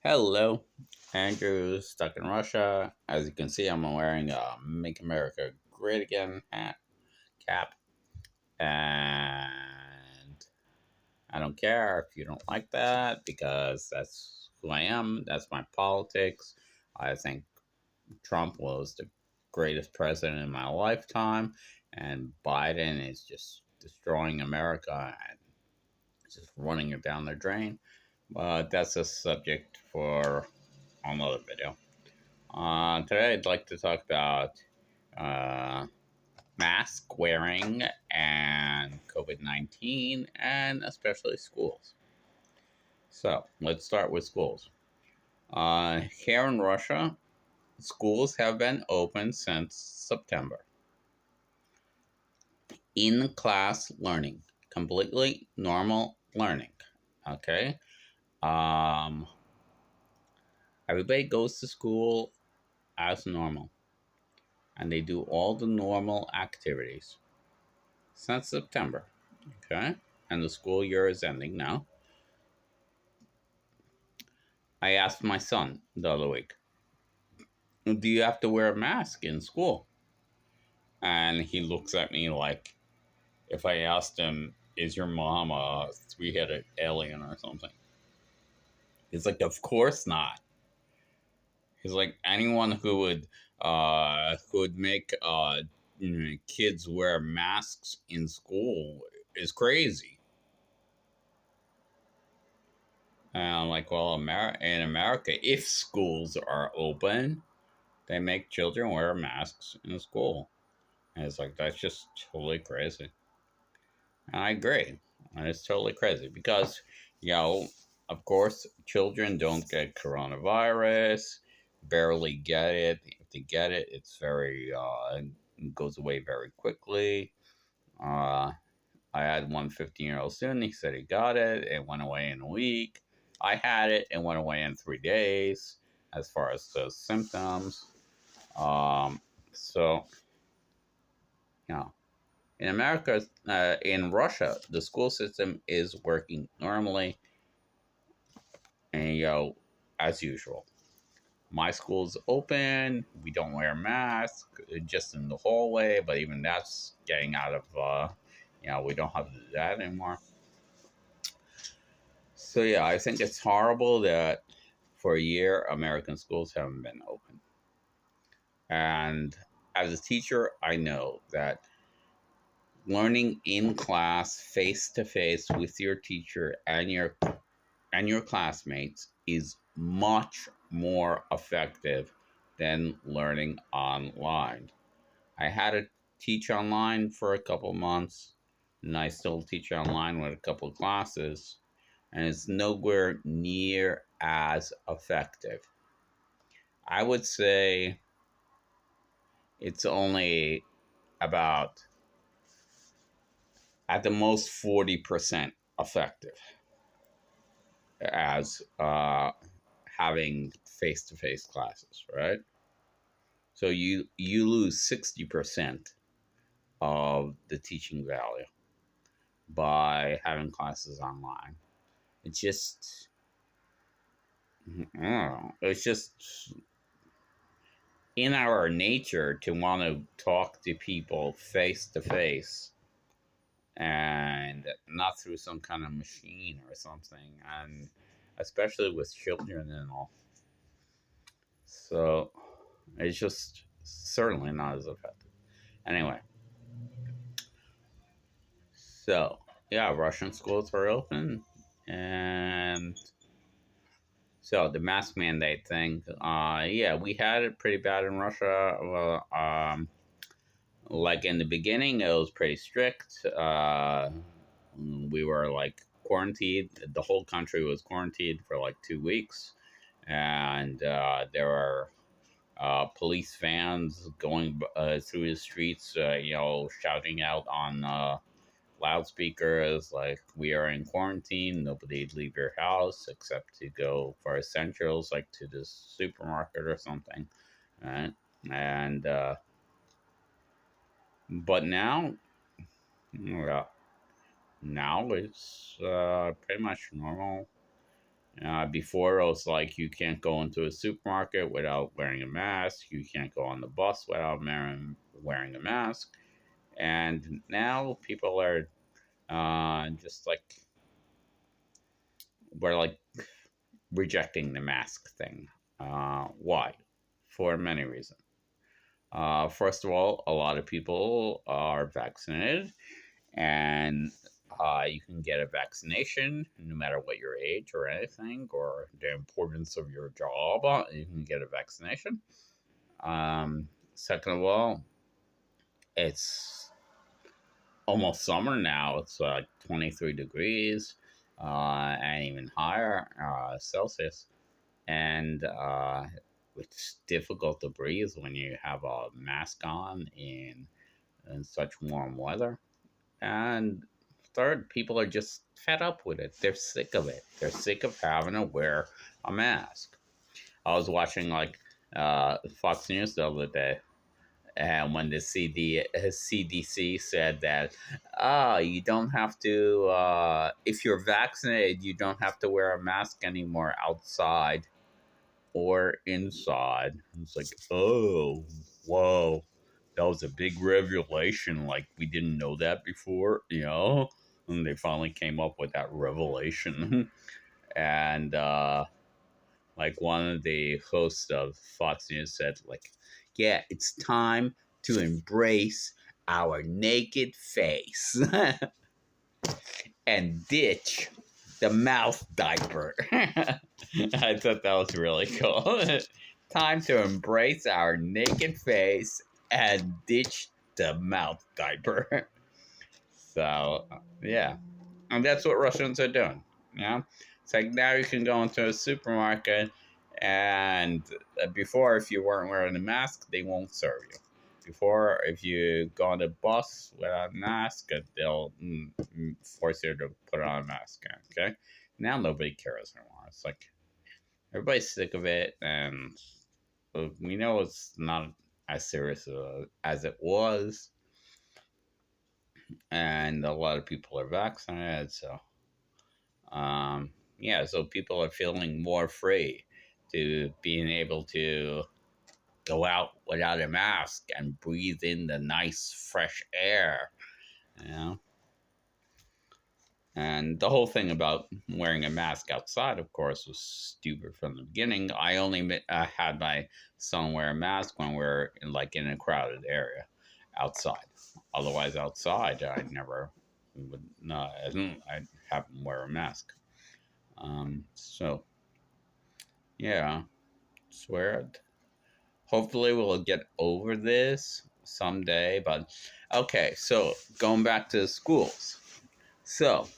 Hello, Andrew, stuck in Russia. As you can see, I'm wearing a Make America Great Again hat, cap, and I don't care if you don't like that because that's who I am. That's my politics. I think Trump was the greatest president in my lifetime, and Biden is just destroying America and just running it down the drain. But that's a subject for another video. Today, I'd like to talk about uh, mask wearing and COVID 19, and especially schools. So, let's start with schools. Here in Russia, schools have been open since September. In class learning, completely normal learning. Okay? Um, Everybody goes to school as normal, and they do all the normal activities since September. Okay. And the school year is ending now. I asked my son the other week, do you have to wear a mask in school? And he looks at me like if I asked him, is your mom a three-headed alien or something? He's like, of course not. He's like, anyone who would make kids wear masks in school is crazy. And I'm like, well, in America, if schools are open, they make children wear masks in school. And it's like, that's just totally crazy. And I agree. And it's totally crazy because, you know, of course, children don't get coronavirus, barely get it. If they get it, it's it goes away very quickly. Uh, I had one 15-year-old student. He said he got it. It went away in a week. I had it. It went away in 3 days as far as the symptoms. Um, so, you know, in America, in Russia, the school system is working normally and, as usual. My school's open. We don't wear masks just in the hallway, but even that's getting out of, we don't have to do that anymore. So yeah, I think it's horrible that for a year American schools haven't been open. And as a teacher, I know that learning in class face to face with your teacher and your classmates is much more effective than learning online. I had to teach online for a couple months, and I still teach online with a couple of classes, and it's nowhere near as effective. I would say it's only about, at the most, 40% effective as having face to face classes, right? So you lose 60% of the teaching value by having classes online. It's just, I don't know, it's just in our nature to want to talk to people face to face and not through some kind of machine or something, and especially with children and all. So it's just certainly not as effective. Anyway, so yeah, Russian schools are open, and so the mask mandate thing. Yeah, we had it pretty bad in Russia. Well, like in the beginning, it was pretty strict. We were like quarantined. The whole country was quarantined for like 2 weeks, and there were police vans going through the streets, shouting out on loudspeakers like, "We are in quarantine. Nobody leave your house except to go for essentials, like to the supermarket or something." Right? And but now, yeah, now it's pretty much normal. Before it was like you can't go into a supermarket without wearing a mask. You can't go on the bus without wearing a mask. And now people are just like we're like rejecting the mask thing. Why? For many reasons. First of all, a lot of people are vaccinated, and you can get a vaccination no matter what your age or anything, or the importance of your job. You can get a vaccination. Second of all, it's almost summer now. It's like 23 degrees and even higher Celsius. And it's difficult to breathe when you have a mask on in such warm weather. And third, people are just fed up with it. They're sick of it. They're sick of having to wear a mask. I was watching like Fox News the other day, and when the CDC said that, you don't have to, if you're vaccinated, you don't have to wear a mask anymore outside or inside. It's like, oh, whoa, that was a big revelation. Like, we didn't know that before, you know? And they finally came up with that revelation. And, like, one of the hosts of Fox News said, like, yeah, it's time to embrace our naked face and ditch the mouth diaper. I thought that was really cool. Time to embrace our naked face and ditch the mouth diaper. So, yeah. And that's what Russians are doing. You know? It's like now you can go into a supermarket, and before, if you weren't wearing a mask, they won't serve you. Before, if you go on a bus without a mask, they'll force you to put on a mask. Okay? Now nobody cares anymore. It's like everybody's sick of it, and we know it's not as serious as it was, and a lot of people are vaccinated, so yeah, so people are feeling more free to being able to go out without a mask and breathe in the nice fresh air, you know. And the whole thing about wearing a mask outside, of course, was stupid from the beginning. I only had my son wear a mask when we are in a crowded area outside. Otherwise, outside, I never would not. I'd have him wear a mask. So yeah, swear it. Hopefully, we'll get over this someday. But okay, so going back to schools. So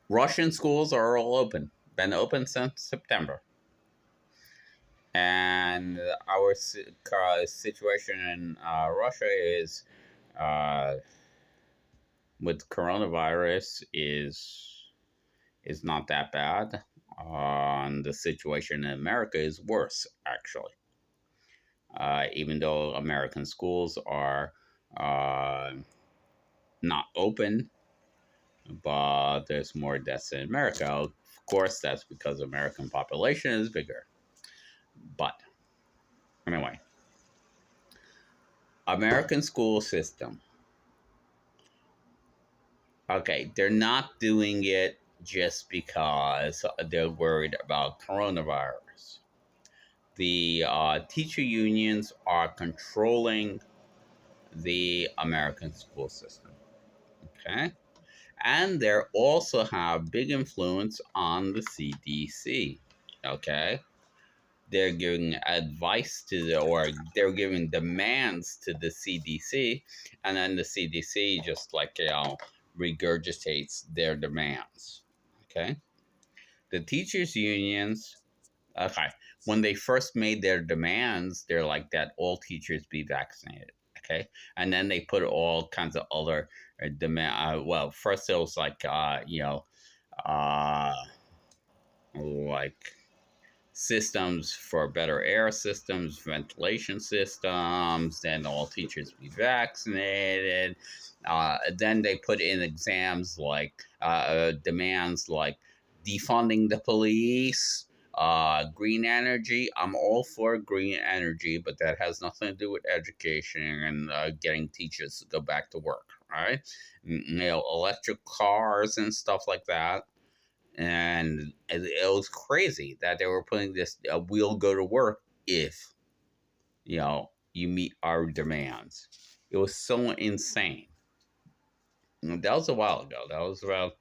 Russian schools are all open. Been open since September. And our situation in Russia is uh, with coronavirus is not that bad. And the situation in America is worse, actually. Even though American schools are uh, not open, but there's more deaths in America. Of course, that's because American population is bigger. But anyway, American school system. Okay, they're not doing it just because they're worried about coronavirus. The teacher unions are controlling the American school system. Okay, and they also have big influence on the CDC. Okay, they're giving advice to or they're giving demands to the CDC, and then the CDC just regurgitates their demands. Okay, the teachers unions. Okay, when they first made their demands, they're like that all teachers be vaccinated. Okay, and then they put all kinds of other demand. Well, first it was uh, like systems for better air systems, ventilation systems, then all teachers be vaccinated. Then they put in exams like demands like defunding the police, green energy. I'm all for green energy, but that has nothing to do with education and getting teachers to go back to work. All right, electric cars and stuff like that. And it was crazy that they were putting this. We'll go to work if you meet our demands. It was so insane. That was a while ago. That was about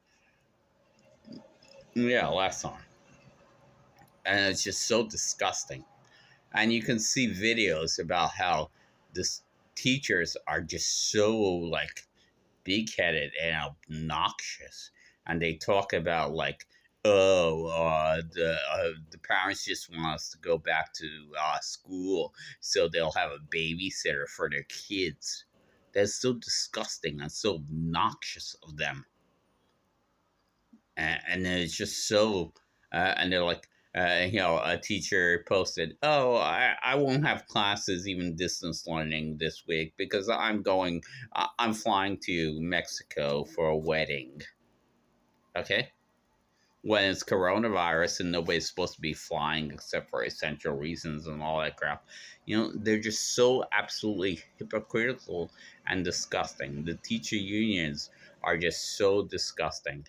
last summer, and it's just so disgusting. And you can see videos about how this teachers are just so like big headed and obnoxious, and they talk about like, oh, the parents just want us to go back to school so they'll have a babysitter for their kids. That's so disgusting and so obnoxious of them, and it's just so and they're like a teacher posted, oh, I won't have classes, even distance learning this week because I'm flying to Mexico for a wedding. Okay, when it's coronavirus and nobody's supposed to be flying except for essential reasons and all that crap. They're just so absolutely hypocritical and disgusting. The teacher unions are just so disgusting,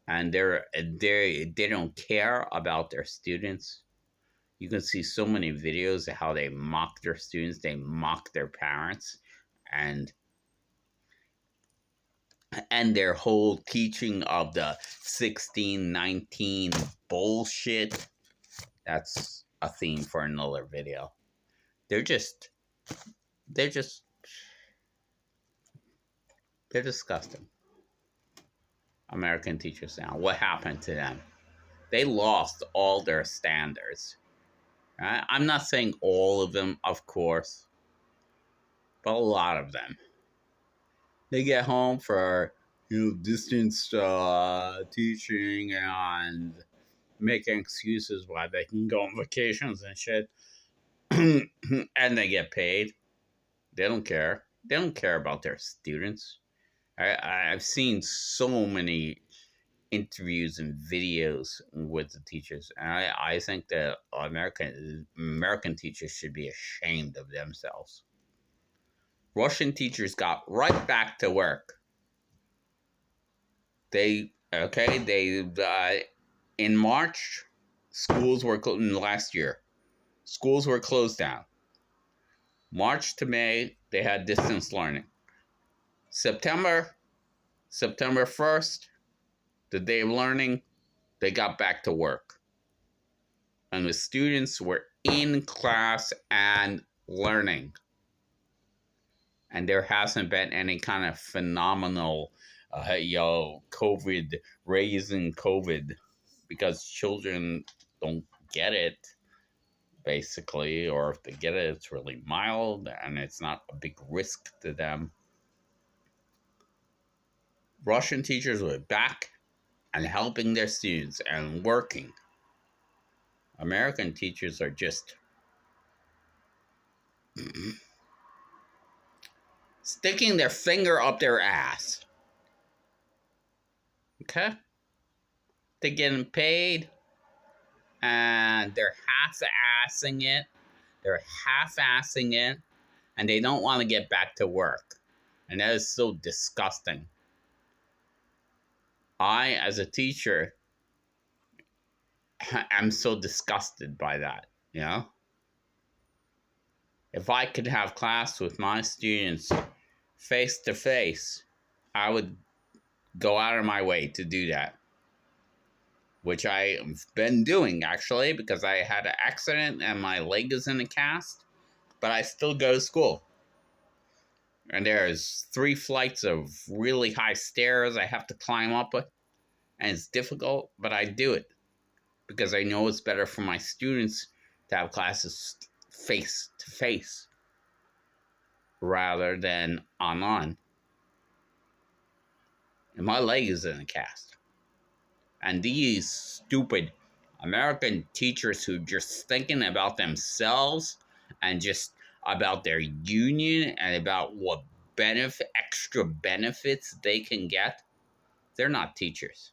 and they don't care about their students. You can see so many videos of how they mock their students, they mock their parents, and their whole teaching of the 1619 bullshit. That's a theme for another video. They're just they're just they're disgusting. American teachers now. What happened to them? They lost all their standards. Right? I'm not saying all of them, of course, but a lot of them. They get home for distance teaching and making excuses why they can go on vacations and shit, and they get paid. They don't care. They don't care about their students. I've seen so many interviews and videos with the teachers, and I think that American teachers should be ashamed of themselves. Russian teachers got right back to work. They in March, schools were last year. Schools were closed down. March to May, they had distance learning. September 1st, the day of learning, they got back to work. And the students were in class and learning. And there hasn't been any kind of phenomenal, COVID, raising COVID, because children don't get it, basically, or if they get it, it's really mild and it's not a big risk to them. Russian teachers were back and helping their students and working. American teachers are just sticking their finger up their ass. Okay? They're getting paid and they're half-assing it. And they don't want to get back to work. And that is so disgusting. I, as a teacher, am so disgusted by that, If I could have class with my students face to face, I would go out of my way to do that. Which I've been doing, actually, because I had an accident and my leg is in a cast, but I still go to school. And there's 3 flights of really high stairs I have to climb up with, and it's difficult, but I do it because I know it's better for my students to have classes face to face rather than online. And my leg is in a cast. And these stupid American teachers who just thinking about themselves and just about their union and about what extra benefits they can get, they're not teachers.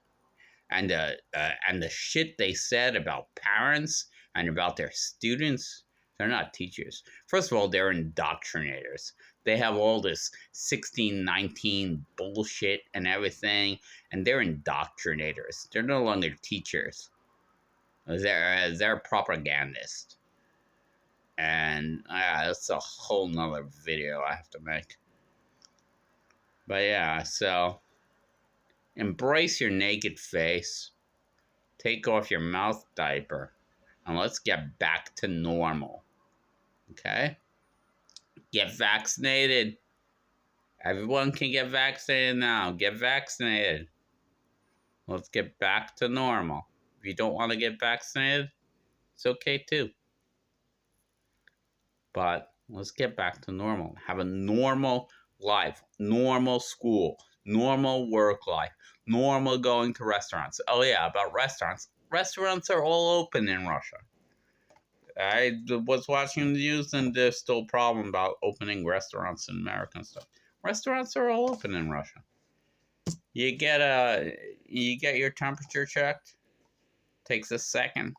and the shit they said about parents and about their students. They're not teachers. First of all, they're indoctrinators. They have all this 1619 bullshit and everything, and they're indoctrinators. They're no longer teachers. They're propagandists. And that's a whole nother video I have to make. But yeah, so embrace your naked face. Take off your mouth diaper. And let's get back to normal. Okay? Get vaccinated. Everyone can get vaccinated now. Get vaccinated. Let's get back to normal. If you don't want to get vaccinated, it's okay too. But let's get back to normal. Have a normal life, normal school, normal work life, normal going to restaurants. Oh, yeah, about restaurants. Restaurants are all open in Russia. I was watching the news and there's still a problem about opening restaurants in America and stuff. Restaurants are all open in Russia. You get your temperature checked. Takes a second,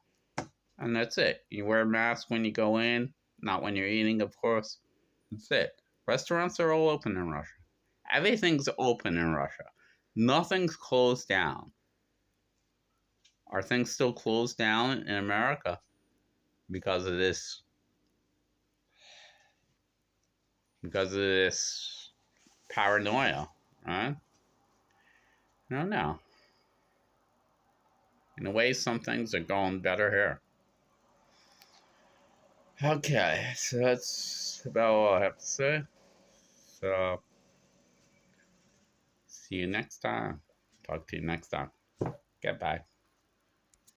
and that's it. You wear a mask when you go in, not when you're eating, of course. That's it. Restaurants are all open in Russia. Everything's open in Russia. Nothing's closed down. Are things still closed down in America because of this? Because of this paranoia, right? I don't know. In a way, some things are going better here. Okay, so that's about all I have to say. So, see you next time. Talk to you next time. Get back.